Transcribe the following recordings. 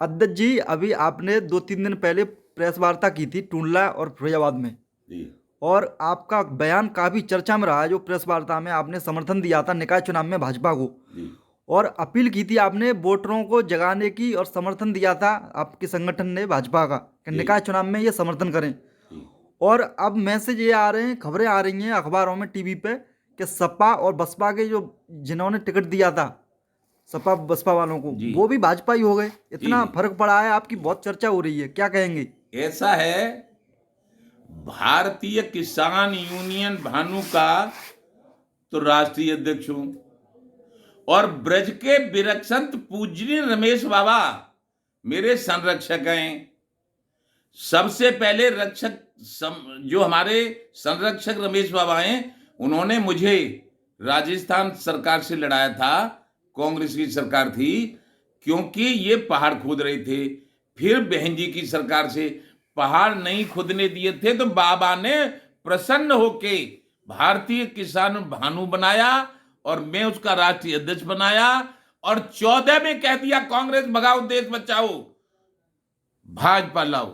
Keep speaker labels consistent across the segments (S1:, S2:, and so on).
S1: अध्यक्ष जी, अभी आपने 2-3 दिन पहले प्रेस वार्ता की थी टूंडला और फिरोजाबाद में।
S2: जी।
S1: और आपका बयान काफी चर्चा में रहा है। जो प्रेस वार्ता में आपने समर्थन दिया था निकाय चुनाव में भाजपा को,
S2: जी।
S1: और अपील की थी आपने वोटरों को जगाने की, और समर्थन दिया था आपके संगठन ने भाजपा का कि
S2: जी।
S1: निकाय चुनाव में ये समर्थन करें।
S2: जी।
S1: और अब मैसेज ये आ रहे हैं, खबरें आ रही हैं अखबारों में, टीवी पे, कि सपा और बसपा के जो जिन्होंने टिकट दिया था, सपा बसपा वालों को,
S2: जी।
S1: वो भी भाजपा ही हो गए।
S2: जी।
S1: इतना
S2: जी।
S1: फर्क पड़ा है, आपकी बहुत चर्चा हो रही है, क्या कहेंगे?
S2: ऐसा है, भारतीय किसान यूनियन भानु का तो राष्ट्रीय अध्यक्ष हूं, और ब्रज के विरक्षंत पूजनीय रमेश बाबा मेरे संरक्षक हैं। सबसे पहले जो हमारे संरक्षक रमेश बाबा हैं, उन्होंने मुझे राजस्थान सरकार से लड़ाया था, कांग्रेस की सरकार थी, क्योंकि ये पहाड़ खोद रहे थे। फिर बहन जी की सरकार से पहाड़ नहीं खोदने दिए थे, तो बाबा ने प्रसन्न होके भारतीय किसान भानु बनाया और मैं उसका राष्ट्रीय अध्यक्ष बनाया। और 14 में कह दिया कांग्रेस भगाओ देश बचाओ, भाजपा लाओ।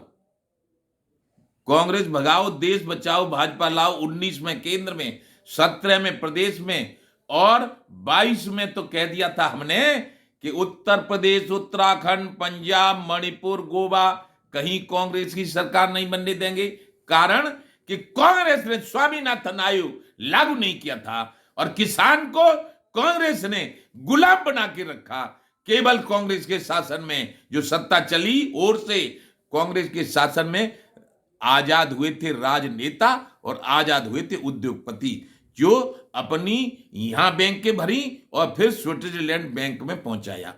S2: कांग्रेस भगाओ देश बचाओ, भाजपा लाओ। 19 में केंद्र में, 17 में प्रदेश में, और 22 में तो कह दिया था हमने कि उत्तर प्रदेश, उत्तराखंड, पंजाब, मणिपुर, गोवा कहीं कांग्रेस की सरकार नहीं बनने देंगे। कारण कि कांग्रेस ने स्वामीनाथन आयोग लागू नहीं किया था और किसान को कांग्रेस ने गुलाम बना के रखा। केवल कांग्रेस के शासन में जो सत्ता चली, और से कांग्रेस के शासन में आजाद हुए थे राजनेता और आजाद हुए थे उद्योगपति, जो अपनी यहां बैंक के भरी और फिर स्विट्जरलैंड बैंक में पहुंचाया।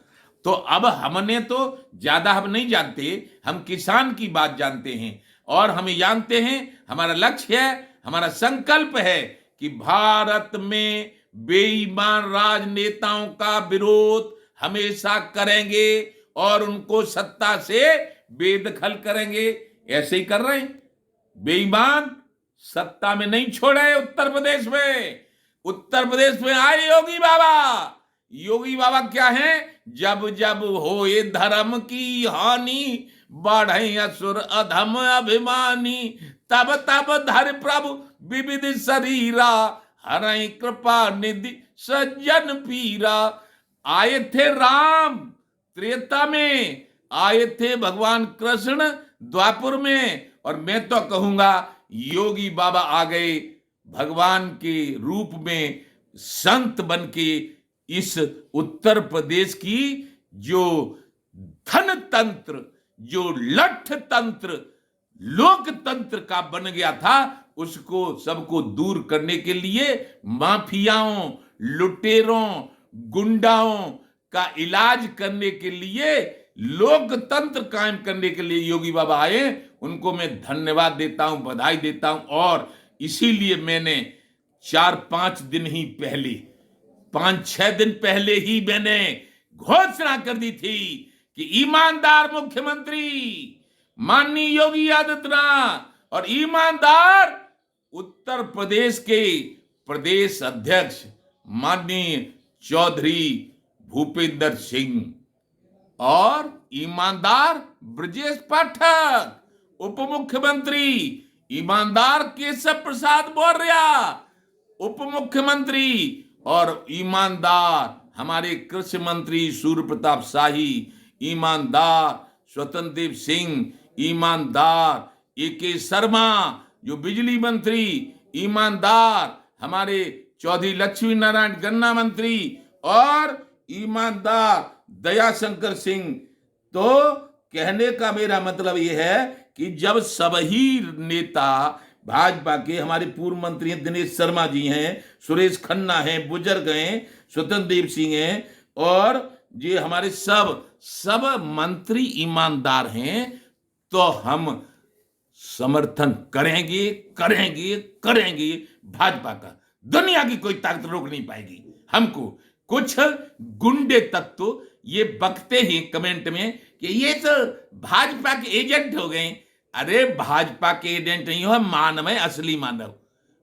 S2: तो अब हमने तो ज्यादा हम नहीं जानते, हम किसान की बात जानते हैं, और हम जानते हैं हमारा लक्ष्य है, हमारा संकल्प है कि भारत में बेईमान राजनेताओं का विरोध हमेशा करेंगे और उनको सत्ता से बेदखल करेंगे। ऐसे ही कर रहे हैं। बेईमान सत्ता में नहीं छोड़े। उत्तर प्रदेश में आए योगी बाबा। योगी बाबा क्या है? जब जब हो ये धर्म की हानि, बढ़े असुर अधम अभिमानी, तब तब धर प्रभु विविध शरीरा, हरई कृपा निधि सज्जन पीरा। आए थे राम त्रेता में, आए थे भगवान कृष्ण द्वापर में, और मैं तो कहूंगा योगी बाबा आ गए भगवान के रूप में, संत बन के इस उत्तर प्रदेश की जो धन तंत्र, जो लठ तंत्र लोकतंत्र का बन गया था, उसको सबको दूर करने के लिए माफियाओं, लुटेरों, गुंडाओं का इलाज करने के लिए, लोकतंत्र कायम करने के लिए योगी बाबा आए। उनको मैं धन्यवाद देता हूं, बधाई देता हूं। और इसीलिए मैंने 4-5 दिन ही पहले, 5-6 दिन पहले ही मैंने घोषणा कर दी थी कि ईमानदार मुख्यमंत्री माननीय योगी आदित्यनाथ और ईमानदार उत्तर प्रदेश के प्रदेश अध्यक्ष माननीय चौधरी भूपेंद्र सिंह और ईमानदार ब्रजेश पाठक, उप मुख्यमंत्री ईमानदार केशव प्रसाद मौर्य उप मुख्यमंत्री, और ईमानदार हमारे कृषि मंत्री सूर्य प्रताप शाही, ईमानदार स्वतंत्र देव सिंह, ईमानदार ए.के. शर्मा जो बिजली मंत्री, ईमानदार हमारे चौधरी लक्ष्मी नारायण गन्ना मंत्री, और ईमानदार दयाशंकर सिंह। तो कहने का मेरा मतलब यह है कि जब सभी नेता भाजपा के, हमारे पूर्व मंत्री दिनेश शर्मा जी हैं, सुरेश खन्ना हैं, बुजुर्ग हैं, स्वतंत्र देव सिंह हैं, और ये हमारे सब मंत्री ईमानदार हैं, तो हम समर्थन करेंगे भाजपा का। दुनिया की कोई ताकत रोक नहीं पाएगी हमको। कुछ गुंडे तत्व ये बकते हैं कमेंट में कि ये तो भाजपा के एजेंट हो गए। अरे भाजपा के एजेंट नहीं हो, मानव है, असली मानव।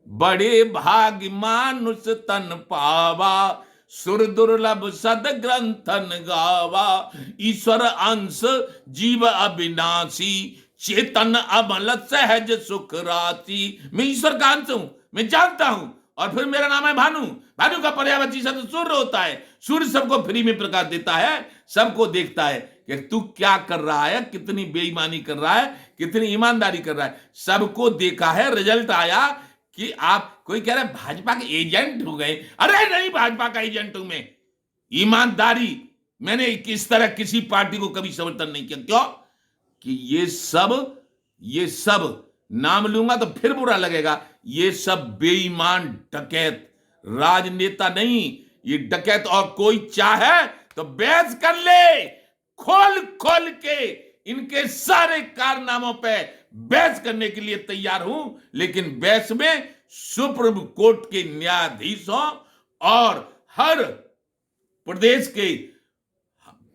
S2: बड़े भाग्य मानुष तन पावा, सुर दुर्लभ सद ग्रंथन गावा, ईश्वर अंश जीव अविनाशी, चेतन अमल सहज सुख राशि। मैं ईश्वर का अंश हूं, मैं जानता हूं। और फिर मेरा नाम है भानु। भानु का पर्यायवाची शब्द सूर्य होता है। सूर्य सबको फ्री में प्रकाश देता है, सबको देखता है कि तू क्या कर रहा है, कितनी बेईमानी कर रहा है, कितनी ईमानदारी कर रहा है। सबको देखा है, रिजल्ट आया कि आप, कोई कह रहा है भाजपा के एजेंट हो गए। अरे नहीं, भाजपा का एजेंट हूं मैं। ईमानदारी, मैंने इस तरह किसी पार्टी को कभी समर्थन नहीं किया। क्यों? कि ये सब नाम लूंगा तो फिर बुरा लगेगा, ये सब बेईमान डकैत, राजनेता नहीं, ये डकैत। और कोई चाहे तो बहस कर ले, खोल खोल के इनके सारे कारनामों पे बहस करने के लिए तैयार हूं। लेकिन बहस में सुप्रीम कोर्ट के न्यायाधीश हों और हर प्रदेश के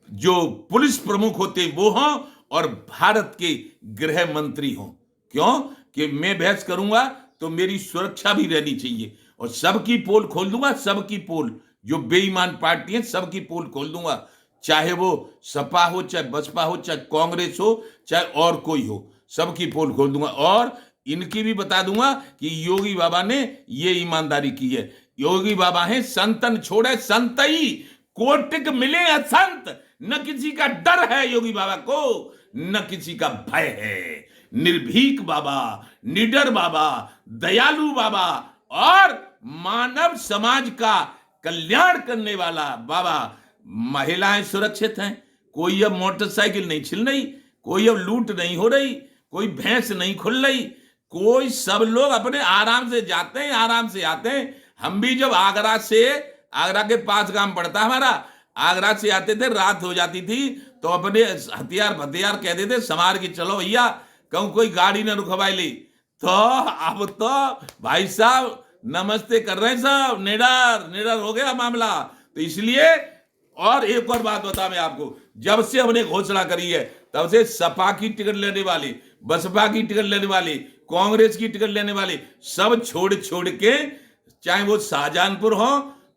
S2: जो पुलिस प्रमुख होते वो हों और भारत के गृह मंत्री हों। क्यों? कि मैं बहस करूंगा तो मेरी सुरक्षा भी रहनी चाहिए, और सबकी पोल खोल दूंगा, सबकी पोल, जो बेईमान पार्टी है सबकी पोल खोल दूंगा, चाहे वो सपा हो, चाहे बसपा हो, चाहे कांग्रेस हो, चाहे और कोई हो, सबकी पोल खोल दूंगा। और इनकी भी बता दूंगा कि योगी बाबा ने ये ईमानदारी की है। योगी बाबा है संतन छोड़े संतई, कोटिक मिले असंत। न किसी का डर है योगी बाबा को, न किसी का भय है। निर्भीक बाबा, निडर बाबा, दयालु बाबा और मानव समाज का कल्याण करने वाला बाबा। महिलाएं सुरक्षित हैं, कोई अब मोटरसाइकिल नहीं छिल रही, कोई अब लूट नहीं हो रही, कोई भैंस नहीं खुल रही, कोई, सब लोग अपने आराम से जाते हैं, आराम से आते हैं। हम भी जब आगरा के पास गांव पड़ता हमारा, आगरा से आते थे, रात हो जाती थी तो अपने हथियार कहते थे संभाल के चलो भैया, कहूं कोई गाड़ी ना रुकवाई ली। तो अब तो भाई साहब नमस्ते कर रहे हैं, सब निडर हो गया मामला। तो इसलिए, और एक और बात बता मैं आपको, जब से हमने घोषणा करी है तब से सपा की टिकट लेने वाले, बसपा की टिकट लेने वाले, कांग्रेस की टिकट लेने वाले सब छोड़ के, चाहे वो शाहजहांपुर हो,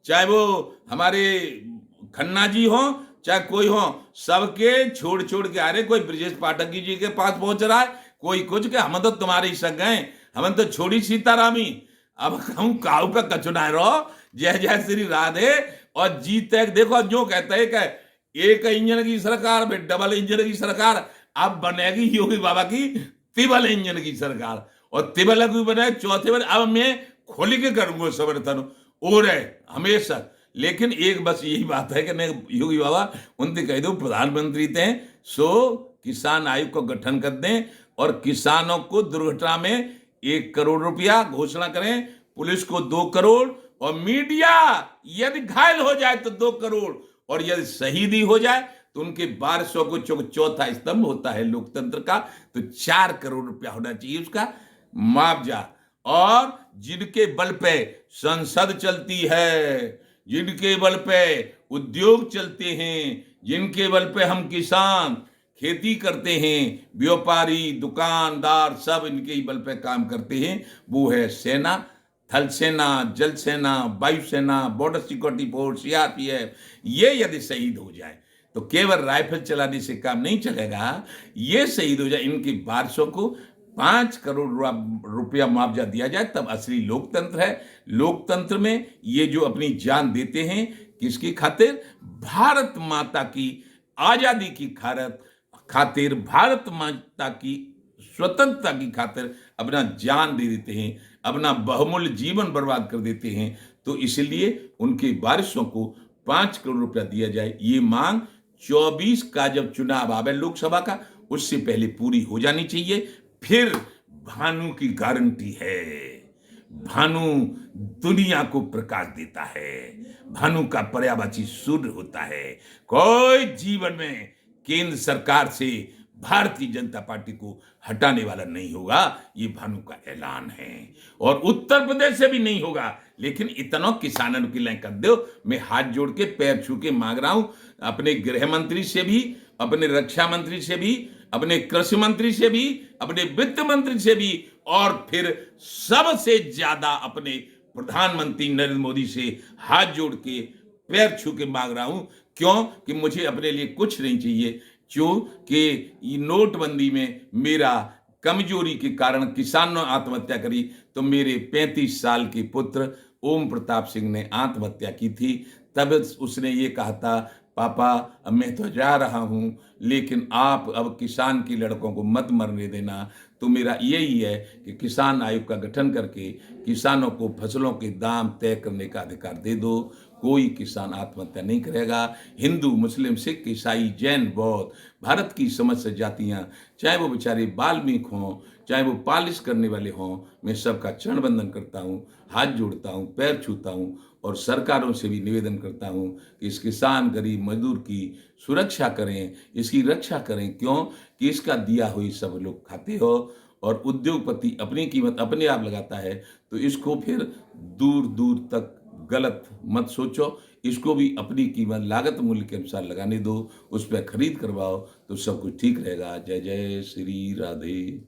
S2: चाहे वो हमारे खन्ना जी हो, चाहे कोई हो, सबके छोड़ के आ रहे। कोई ब्रजेश पाठक जी के पास पहुंच रहा है, कोई कुछ के हम तो तुम्हारे ही संग हैं, हम तो छोड़ी सीतारामी, अब हम काऊ पे कचुनाए रहो, जय जय श्री राधे। और जीत एक देखो, जो कहते हैं कि एक इंजन की सरकार में डबल इंजन की सरकार, अब बनेगी योगी बाबा की तिबल इंजन की सरकार, और तिबल की बने चौथे बार। अब मैं खोल के करूंगा समर्थन और है हमेशा। लेकिन एक बस यही बात है कि मैं योगी बाबा उनसे कह दो, प्रधानमंत्री थे सो किसान आयोग को गठन कर दें और किसानों को दुर्घटना में 1 करोड़ रुपया घोषणा करें, पुलिस को 2 करोड़, और मीडिया यदि घायल हो जाए तो 2 करोड़, और यदि शहीदी हो जाए तो उनके वारसों को, चौथा स्तंभ होता है लोकतंत्र का, तो 4 करोड़ रुपया होना चाहिए उसका मुआवजा। और जिनके बल पे संसद चलती है, जिनके बल पे उद्योग चलते हैं, जिनके बल पे हम किसान खेती करते हैं, व्यापारी, दुकानदार सब इनके ही बल पे काम करते हैं, वो है सेना, थल सेना, जल सेना, वायु सेना, बॉर्डर सिक्योरिटी फोर्स, सीआरपीएफ। ये यदि शहीद हो जाए तो केवल राइफल चलाने से काम नहीं चलेगा, ये शहीद हो जाए, इनके वारसों को 5 करोड़ रुपया मुआवजा दिया जाए, तब असली लोकतंत्र है। लोकतंत्र में ये जो अपनी जान देते हैं, किसकी खातिर? भारत माता की आजादी की खातिर, भारत माता की स्वतंत्रता की खातिर अपना जान दे देते हैं, अपना बहुमूल्य जीवन बर्बाद कर देते हैं। तो इसलिए उनके वारिसों को 5 करोड़ रुपया दिया जाए। ये मांग 24 का जब चुनाव आवे लोकसभा का, उससे पहले पूरी हो जानी चाहिए। फिर भानु की गारंटी है, भानु दुनिया को प्रकाश देता है, भानु का पर्यायवाची सूर्य होता है। कोई जीवन में केंद्र सरकार से भारतीय जनता पार्टी को हटाने वाला नहीं होगा, ये भानु का ऐलान है। और उत्तर प्रदेश से भी नहीं होगा। लेकिन इतना किसानों के लिए कर दो, मैं हाथ जोड़ के पैर छू के मांग रहा हूं, अपने गृह मंत्री से भी, अपने रक्षा मंत्री से भी, अपने कृषि मंत्री से भी, अपने वित्त मंत्री से भी, और फिर सबसे ज्यादा अपने प्रधानमंत्री नरेंद्र मोदी से हाथ जोड़ के पैर छू के मांग रहा हूं। क्यों? कि मुझे अपने लिए कुछ नहीं चाहिए। क्यों? कि नोटबंदी में मेरा कमजोरी के कारण किसानों ने आत्महत्या करी, तो मेरे 35 साल के पुत्र ओम प्रताप सिंह ने आत्महत्या की थी। तब उसने ये कहा था, पापा अब मैं तो जा रहा हूं, लेकिन आप अब किसान के लड़कों को मत मरने देना। तो मेरा यही है कि किसान आयोग का गठन करके किसानों को फसलों के दाम तय करने का अधिकार दे दो। कोई किसान आत्महत्या नहीं करेगा। हिंदू, मुस्लिम, सिख, ईसाई, जैन, बौद्ध, भारत की समस्त जातियां, चाहे वो बेचारे बाल्मीक हों, चाहे वो पालिश करने वाले हों, मैं सबका चरण बंदन करता हूं, हाथ जोड़ता हूं, पैर छूता हूं और सरकारों से भी निवेदन करता हूं कि इस किसान, गरीब, मजदूर की सुरक्षा करें, इसकी रक्षा करें। क्यों? कि इसका दिया हुई सब लोग खाते हो, और उद्योगपति अपनी कीमत अपने आप लगाता है, तो इसको फिर दूर दूर तक गलत मत सोचो। इसको भी अपनी कीमत लागत मूल्य के अनुसार लगाने दो, उस पर खरीद करवाओ, तो सब कुछ ठीक रहेगा। जय जय श्री राधे।